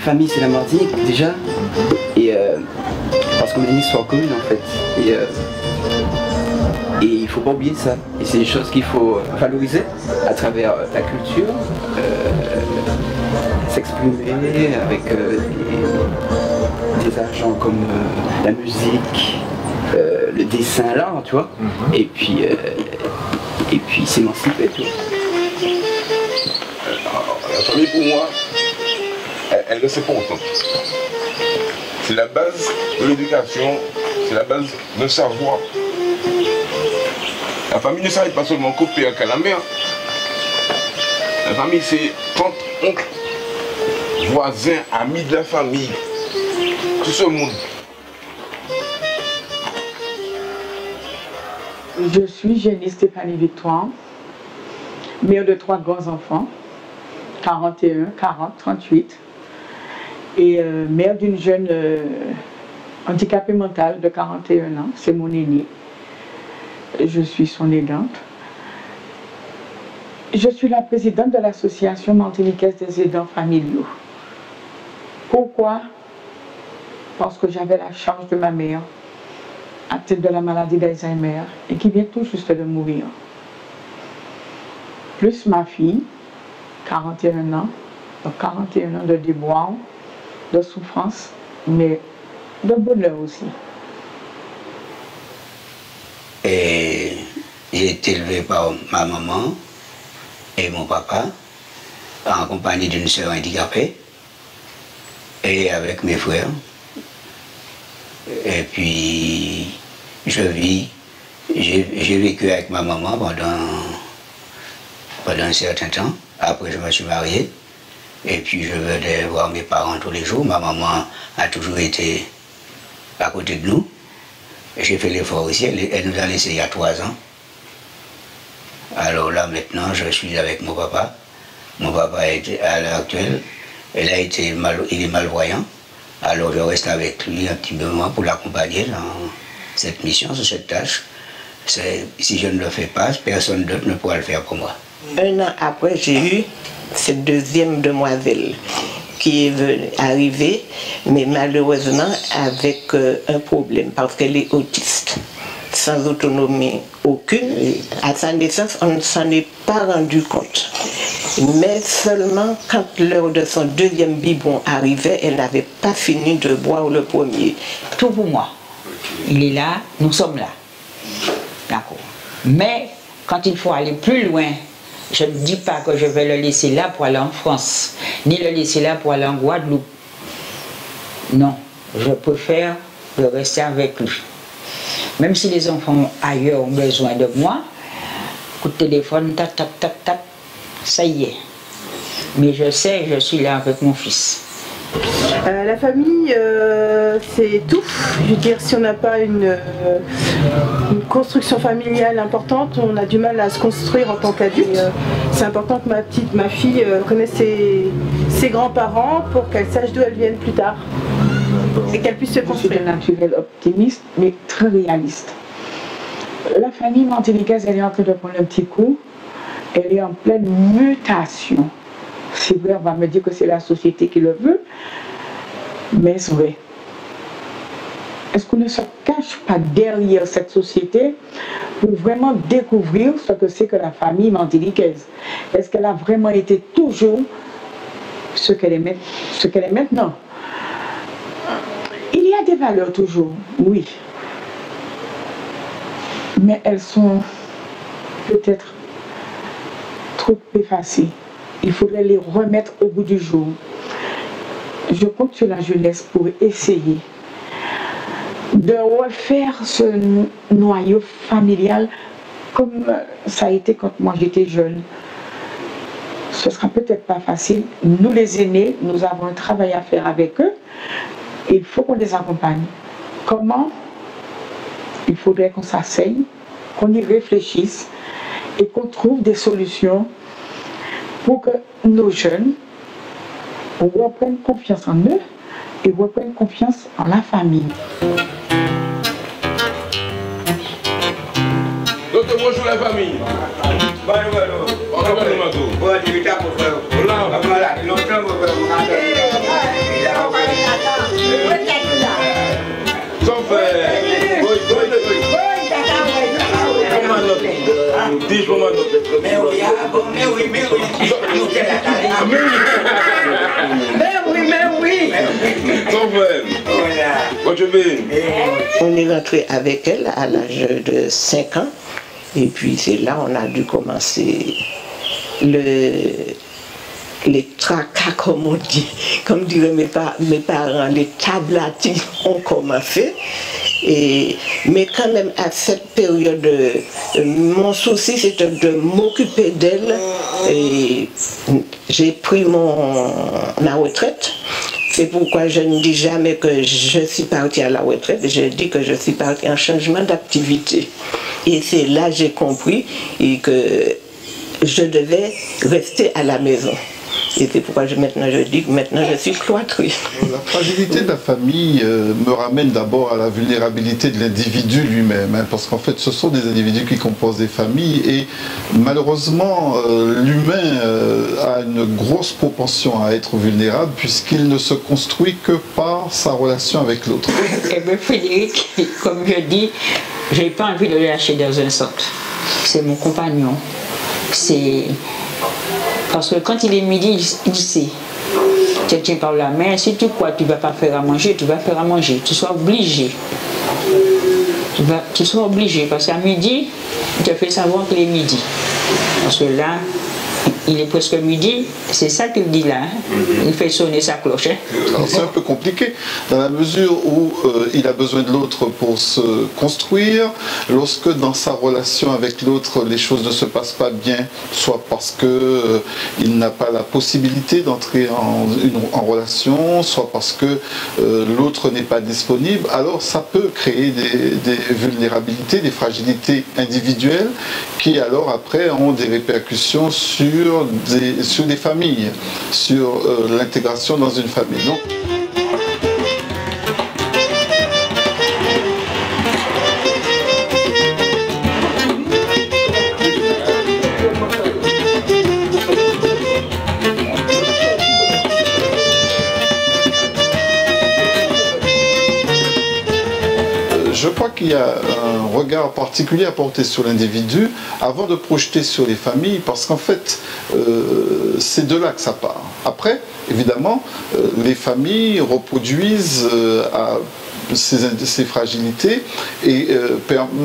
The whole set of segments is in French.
famille c'est la Martinique déjà, et parce qu'on a une histoire commune en fait, et il faut pas oublier ça, et c'est des choses qu'il faut valoriser à travers la culture, s'exprimer avec des agents comme la musique, le dessin, l'art, tu vois, et puis s'émanciper, tu vois. La famille pour moi, elle ne sait pas autant. C'est la base de l'éducation, c'est la base d'un savoir. La famille ne s'arrête pas seulement qu'au père, qu'à la mère. La famille c'est tante, oncle, voisins, amis de la famille, tout ce monde. Je suis Jenny Stéphanie Victoire, mère de 3 grands-enfants, 41, 40, 38, et mère d'une jeune handicapée mentale de 41 ans, c'est mon aînée. Je suis son aidante. Je suis la présidente de l'association martiniquaise des aidants familiaux. Pourquoi? Parce que j'avais la charge de ma mère, atteinte de la maladie d'Alzheimer et qui vient tout juste de mourir. Plus ma fille, 41 ans, donc 41 ans de déboire, de souffrance, mais de bonheur aussi. Et j'ai été élevé par ma maman et mon papa, en compagnie d'une sœur handicapée, et avec mes frères. Et puis, j'ai vécu avec ma maman pendant un certain temps. Après, je me suis marié. Et puis, je venais voir mes parents tous les jours. Ma maman a toujours été à côté de nous. J'ai fait l'effort aussi. Elle nous a laissés il y a 3 ans. Alors là, maintenant, je suis avec mon papa. Mon papa, à l'heure actuelle, il est malvoyant. Alors je reste avec lui un petit moment pour l'accompagner dans cette mission, sur cette tâche. Si je ne le fais pas, personne d'autre ne pourra le faire pour moi. 1 an après, j'ai eu cette deuxième demoiselle qui est arrivée, mais malheureusement avec un problème, parce qu'elle est autiste, sans autonomie aucune. À sa naissance, on ne s'en est pas rendu compte. Mais seulement quand l'heure de son deuxième biberon arrivait, elle n'avait pas fini de boire le premier. Tout pour moi. Il est là, nous sommes là. D'accord. Mais quand il faut aller plus loin, je ne dis pas que je vais le laisser là pour aller en France, ni le laisser là pour aller en Guadeloupe. Non, je préfère le rester avec lui. Même si les enfants ailleurs ont besoin de moi, coup de téléphone, tap, tap, tap, tap, ça y est. Mais je sais, je suis là avec mon fils. La famille, c'est tout. Je veux dire, si on n'a pas une construction familiale importante, on a du mal à se construire en tant qu'adulte. C'est important que ma fille connaisse ses grands-parents pour qu'elle sache d'où elle vient plus tard et qu'elle puisse se construire. Je suis naturel optimiste, mais très réaliste. La famille martiniquaise, elle est en train de prendre un petit coup. Elle est en pleine mutation. C'est vrai, on va me dire que c'est la société qui le veut, mais c'est vrai. Est-ce qu'on ne se cache pas derrière cette société pour vraiment découvrir ce que c'est que la famille martiniquaise? Est-ce qu'elle a vraiment été toujours ce qu'elle est maintenant? Il y a des valeurs toujours, oui. Mais elles sont peut-être trop effacées. Il faudrait les remettre au bout du jour. Je compte sur la jeunesse pour essayer de refaire ce noyau familial comme ça a été quand moi j'étais jeune. Ce sera peut-être pas facile. Nous les aînés, nous avons un travail à faire avec eux. Et il faut qu'on les accompagne. Comment? Il faudrait qu'on s'asseye, qu'on y réfléchisse et qu'on trouve des solutions pour que nos jeunes reprennent confiance en eux et reprennent confiance en la famille. Donc bonjour la famille. On va Son frère. Dis pour moi Mais oui, mais oui. Son frère. Quand tu veux. On est rentré avec elle à l'âge de 5 ans. Et puis c'est là on a dû commencer les tracas, comme on dit, comme diraient mes parents, les tablatis ont commencé. Mais quand même à cette période, mon souci c'était de m'occuper d'elle. Et j'ai pris ma retraite. C'est pourquoi je ne dis jamais que je suis partie à la retraite, je dis que je suis partie en changement d'activité. Et c'est là que j'ai compris que je devais rester à la maison. Et c'est pourquoi maintenant je dis que maintenant je suis cloîtrée. La fragilité de la famille me ramène d'abord à la vulnérabilité de l'individu lui-même, hein, parce qu'en fait ce sont des individus qui composent des familles et malheureusement l'humain a une grosse propension à être vulnérable puisqu'il ne se construit que par sa relation avec l'autre. Eh bien Frédéric, comme je dis, je n'ai pas envie de le lâcher dans un centre. C'est mon compagnon. C'est... Parce que quand il est midi, il sait. Tu te tiens par la main, si tu crois que tu ne vas pas faire à manger, tu vas faire à manger. Tu sois obligé. Tu sois obligé, parce qu'à midi, tu te fais savoir qu'il est midi. Parce que là, il est presque midi, c'est ça qu'il dit là. Il fait sonner sa cloche. Alors c'est un peu compliqué, dans la mesure où il a besoin de l'autre pour se construire. Lorsque dans sa relation avec l'autre, les choses ne se passent pas bien, soit parce qu'il n'a pas la possibilité d'entrer en relation, soit parce que l'autre n'est pas disponible, alors ça peut créer des vulnérabilités, des fragilités individuelles qui alors après ont des répercussions sur des familles, sur l'intégration dans une famille. Donc, je crois qu'il y a un regard particulier à porter sur l'individu avant de projeter sur les familles, parce qu'en fait, c'est de là que ça part. Après, évidemment, les familles reproduisent ces fragilités et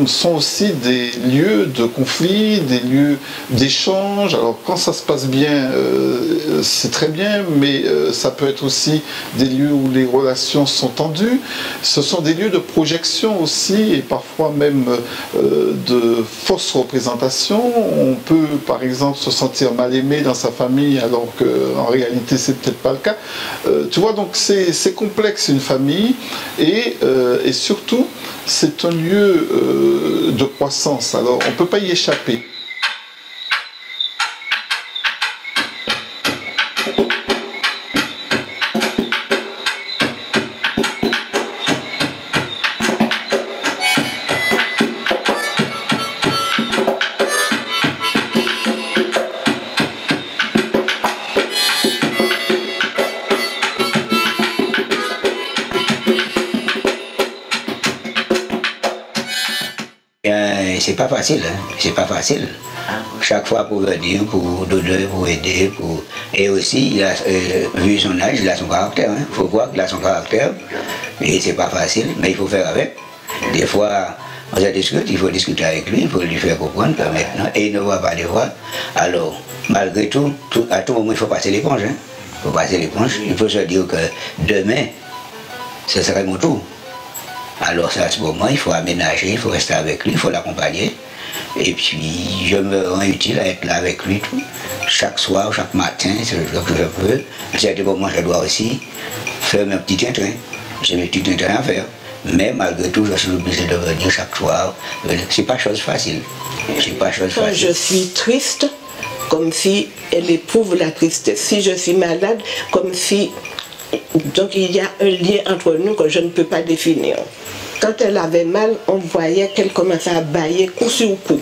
sont aussi des lieux de conflit, des lieux d'échange. Alors quand ça se passe bien, c'est très bien, mais ça peut être aussi des lieux où les relations sont tendues. Ce sont des lieux de projection aussi et parfois même de fausses représentations. On peut par exemple se sentir mal aimé dans sa famille alors qu'en réalité c'est peut-être pas le cas. Tu vois, donc c'est complexe une famille et surtout c'est un lieu de croissance. Alors on ne peut pas y échapper. C'est pas facile, hein? C'est pas facile. Chaque fois pour venir, pour donner, pour aider, et aussi, il a, vu son âge, il a son caractère. Il faut voir qu'il a son caractère, et c'est pas facile, mais il faut faire avec. Des fois, on se discute, il faut discuter avec lui, il faut lui faire comprendre que maintenant, et il ne voit pas les voix. Alors, malgré tout, à tout moment, il faut passer l'éponge. Hein? Il faut passer l'éponge, il faut se dire que demain, ce serait mon tour. Alors à ce moment, il faut aménager, il faut rester avec lui, il faut l'accompagner. Et puis je me rends utile à être là avec lui tout. Chaque soir, chaque matin, c'est le jour que je peux. À certains moments, je dois aussi faire mes petits trains. J'ai mes petits trains à faire. Mais malgré tout, je suis obligé de venir chaque soir. C'est pas chose facile. C'est pas chose facile. Quand je suis triste, comme si elle éprouve la tristesse. Si je suis malade, comme si... Donc il y a un lien entre nous que je ne peux pas définir. Quand elle avait mal, on voyait qu'elle commençait à bâiller coup sur coup.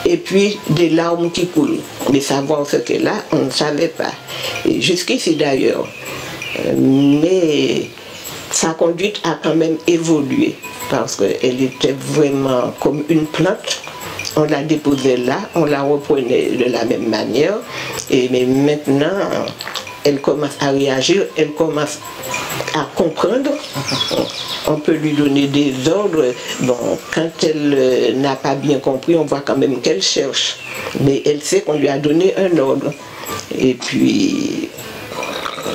Et puis des larmes qui coulent. Mais savoir ce qu'elle a, on ne savait pas. Jusqu'ici d'ailleurs. Mais sa conduite a quand même évolué parce qu'elle était vraiment comme une plante. On la déposait là, on la reprenait de la même manière. Mais maintenant, elle commence à réagir, elle commence à comprendre. On peut lui donner des ordres. Bon, quand elle n'a pas bien compris, on voit quand même qu'elle cherche. Mais elle sait qu'on lui a donné un ordre. Et puis,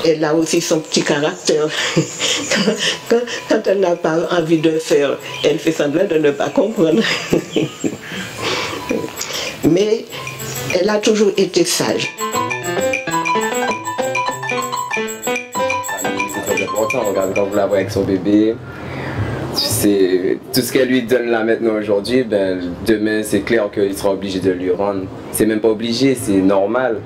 elle a aussi son petit caractère. Quand elle n'a pas envie de faire, elle fait semblant de ne pas comprendre. Mais elle a toujours été sage. C'est très important, regarde quand vous la voyez avec son bébé. C'est tout ce qu'elle lui donne là maintenant aujourd'hui, ben, demain c'est clair qu'il sera obligé de lui rendre. C'est même pas obligé, c'est normal.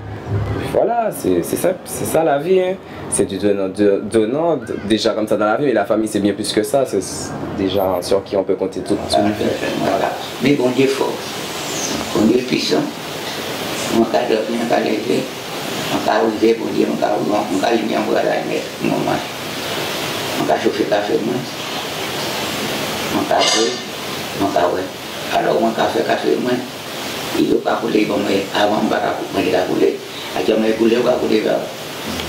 Voilà, c'est ça la vie. Hein. C'est du donnant, déjà comme ça dans la vie, mais la famille c'est bien plus que ça. C'est déjà sur qui on peut compter tout. Voilà. Mais bon Dieu fort, bon Dieu puissant. On va dormir, on va lever, on va ouvrir, bon Dieu, on va allumer un bras à un moment. On va chauffer le café, on va boire, on va boire. Alors on va faire café, il ne va pas couler, avant on va couler.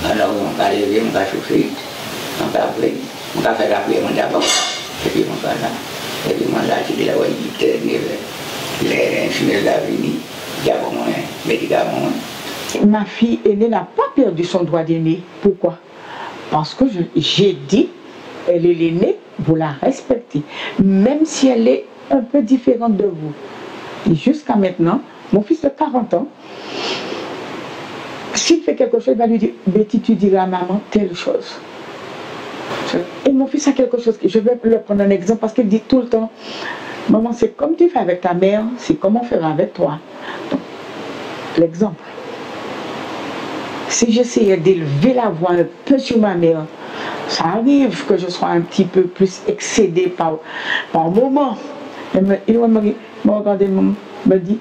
Alors on va lever, on va chauffer, on va boire, on va faire la prière d'abord. Et puis on va là, et puis on va là, tu dis la voie les infirmières d'avenir, il y a vraiment un médicament. Ma fille aînée n'a pas perdu son droit d'aînée. Pourquoi? Parce que j'ai dit, elle est l'aînée, vous la respectez. Même si elle est un peu différente de vous. Et jusqu'à maintenant, mon fils de 40 ans, s'il fait quelque chose, il va lui dire, Betty, tu diras à maman telle chose. Et mon fils a quelque chose, je vais le prendre un exemple parce qu'il dit tout le temps, maman, c'est comme tu fais avec ta mère, c'est comme on fera avec toi. Donc, l'exemple. Si j'essayais d'élever la voix un peu sur ma mère, ça arrive que je sois un petit peu plus excédée par moment. Il me regarde et me dit,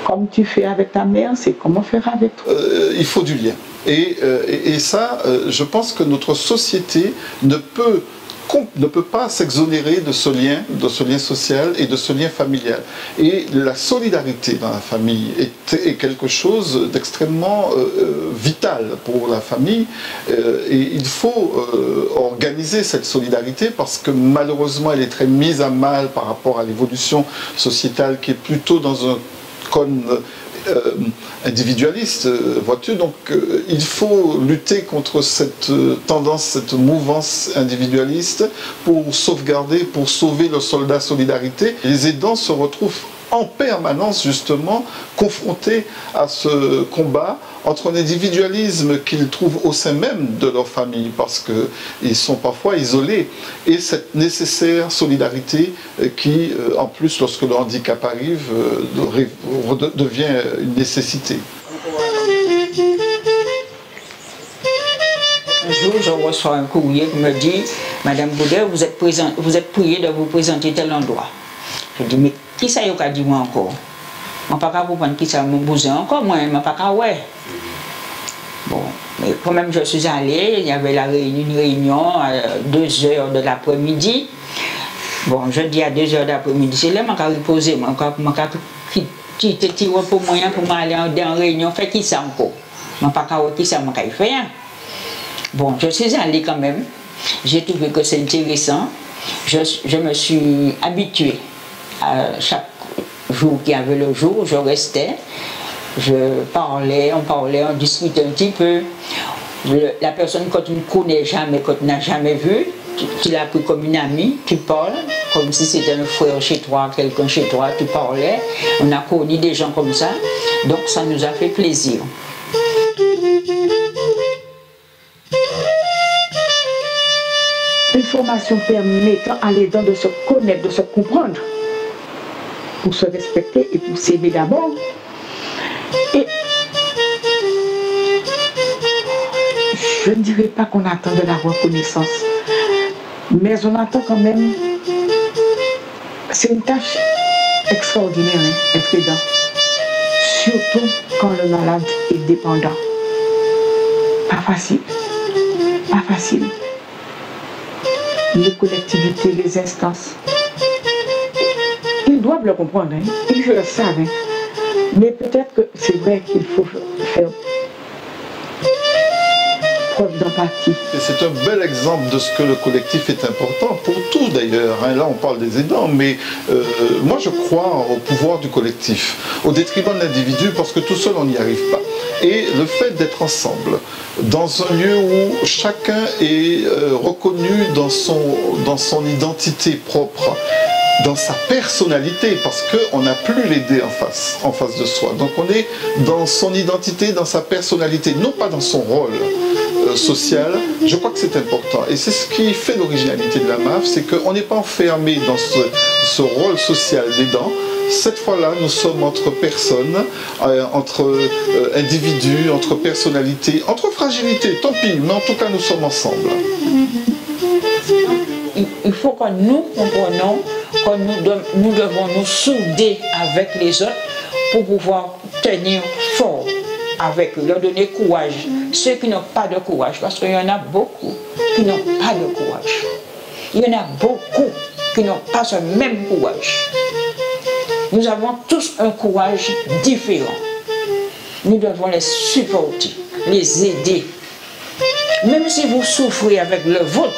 comme tu fais avec ta mère, c'est comme on fera avec toi. Il faut du lien. Et ça, je pense que notre société ne peut pas s'exonérer de ce lien social et de ce lien familial. Et la solidarité dans la famille est quelque chose d'extrêmement vital pour la famille. Et il faut organiser cette solidarité parce que malheureusement elle est très mise à mal par rapport à l'évolution sociétale qui est plutôt dans un cône individualiste, vois-tu, donc il faut lutter contre cette tendance, cette mouvance individualiste pour sauvegarder, pour sauver le soldat solidarité. Les aidants se retrouvent en permanence justement confrontés à ce combat entre un individualisme qu'ils trouvent au sein même de leur famille parce qu'ils sont parfois isolés et cette nécessaire solidarité qui en plus lorsque le handicap arrive devient une nécessité. Un jour je reçois un courrier qui me dit Madame Boudet, vous êtes priée de vous présenter tel endroit. Je dis mais qui ça y a dit moi encore? Je ne sais pas comprendre qui ça m'a besoin encore, moi, je ne sais pas ouais. Bon, mais quand même je suis allée, il y avait une réunion à 2h de l'après-midi. Bon, je dis à 2h de l'après-midi, c'est là que je vais reposer, je vais quitter pour moyen pour m'aller en réunion, faire qui ça encore? Je ne sais pas qui ça m'a fait. Bon, je suis allée quand même, j'ai trouvé que c'est intéressant, je me suis habituée. À chaque jour qu'il y avait le jour, je restais, on parlait, on discutait un petit peu. La personne que tu ne connais jamais, que tu n'as jamais vu, tu l'as pris comme une amie, tu parles, comme si c'était un frère chez toi, quelqu'un chez toi, tu parlais. On a connu des gens comme ça, donc ça nous a fait plaisir. Une formation permettant à l'aidant de se connaître, de se comprendre, pour se respecter et pour s'aimer d'abord. Et je ne dirais pas qu'on attend de la reconnaissance, mais on attend quand même. C'est une tâche extraordinaire, hein, être aidant. Surtout quand le malade est dépendant. Pas facile. Pas facile. les collectivités, les instances. Ils doivent le comprendre, hein. Ils le savent. Hein. Mais peut-être que c'est vrai qu'il faut faire preuve d'empathie. C'est un bel exemple de ce que le collectif est important, pour tout d'ailleurs. Hein. Là, on parle des aidants, mais moi, je crois au pouvoir du collectif, au détriment de l'individu, parce que tout seul, on n'y arrive pas. Et le fait d'être ensemble, dans un lieu où chacun est reconnu dans son identité propre, dans sa personnalité, parce qu'on n'a plus l'aider en face de soi. Donc on est dans son identité, dans sa personnalité, non pas dans son rôle social. Je crois que c'est important. Et c'est ce qui fait l'originalité de la MAF, c'est qu'on n'est pas enfermé dans ce rôle social d'aidant. Cette fois-là, nous sommes entre personnes, entre individus, entre personnalités, entre fragilités, tant pis, mais en tout cas, nous sommes ensemble. Il faut que nous comprenions que nous devons nous souder avec les autres pour pouvoir tenir fort avec eux, leur donner courage. Ceux qui n'ont pas de courage, parce qu'il y en a beaucoup qui n'ont pas de courage. Il y en a beaucoup qui n'ont pas ce même courage. Nous avons tous un courage différent. Nous devons les supporter, les aider. Même si vous souffrez avec le vôtre,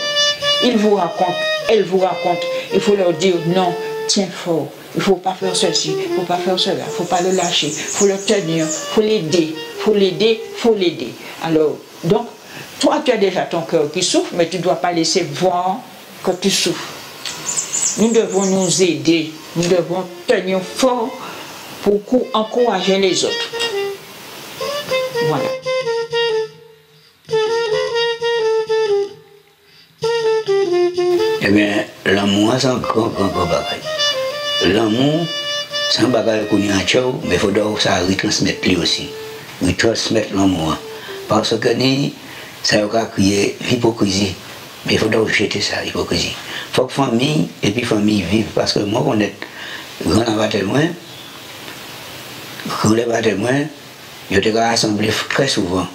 ils vous racontent, elles vous racontent. Il faut leur dire non, tiens fort, il ne faut pas faire ceci, il ne faut pas faire cela, il ne faut pas le lâcher, il faut le tenir, il faut l'aider, il faut l'aider, il faut l'aider. Alors, donc, toi tu as déjà ton cœur qui souffre, mais tu ne dois pas laisser voir que tu souffres. Nous devons nous aider, nous devons tenir fort pour encourager les autres. Voilà. Eh bien, l'amour, c'est un grand bagage. L'amour, c'est un bagage qu'on a à tchao, mais il faut ça retransmettre lui aussi. Retransmettre l'amour. Parce que ça a créé l'hypocrisie. Mais il faut jeter ça, l'hypocrisie. Il faut que famille et puis famille vivent. Parce que moi, on est grand avant témoin, je te rassemblé très souvent.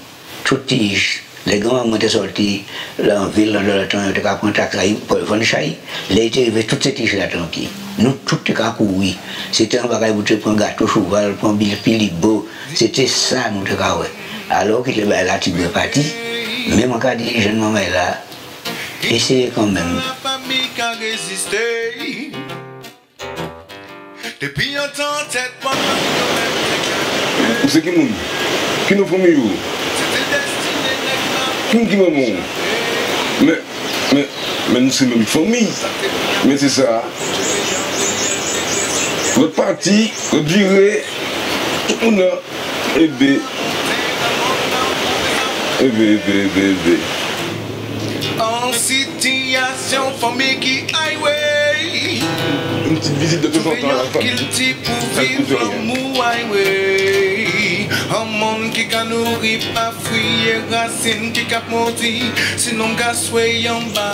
Tout tige. Les grands étaient sortis en ville, dans le temps, ils étaient en contact pour le vendre chahi. Ils étaient arrivés toutes ces tiges-là tranquilles. Nous, tout était couru. C'était un bagage pour te prendre gâteau, cheval, prendre pilibo. C'était ça, nous, te ouais. Alors qu'il était là, tu es parti. Même en cas de jeune maman là, essayez quand même. Depuis un temps, tête, c'est qui nous? Qui nous font mieux? Qui maman? Mais nous sommes même famille. Mais c'est ça. Notre parti, notre virée, tout le monde a aidé. En situation, famille qui highway. Une petite visite de temps en temps à la famille. Pour vivre l'amour highway. Un monde qui a nourri, pas fruit et racine qui a maudit. Sinon, gars, soyez en bas.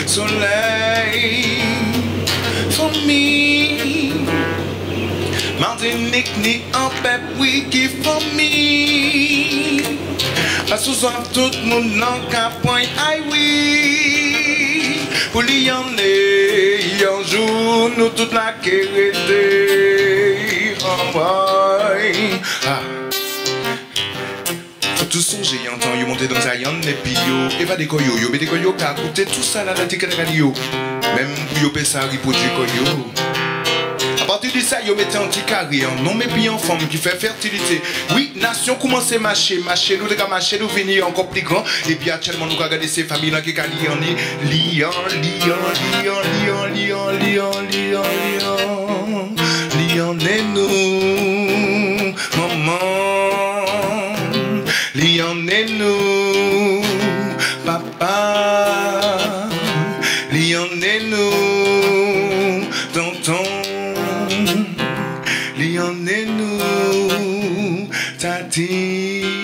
Soleil, famille. Martinique ni en pep, oui, qui famille. Parce que tout le monde n'a qu'à point, aïe oui. Pour l'y en est, un jour, nous toute la quérité. Oh boy. Ah. Faut tout songer, entend, yo monter dans Zion, et puis yo, évadez koyo, yo, bête koyo, car écoutez tout ça là, la tique de radio. Même pour yo, pesa, ripodu koyo. A partir de ça, yo mettez un petit carré, un homme et puis en femme qui fait fertilité. Oui, nation commence à marcher, nous devons marcher, nous venir encore plus grand. Et puis actuellement, nous regardons ces familles là qui lion, et nous, maman, lion et nous, papa, lion et nous, tonton. Lion et nous, tati.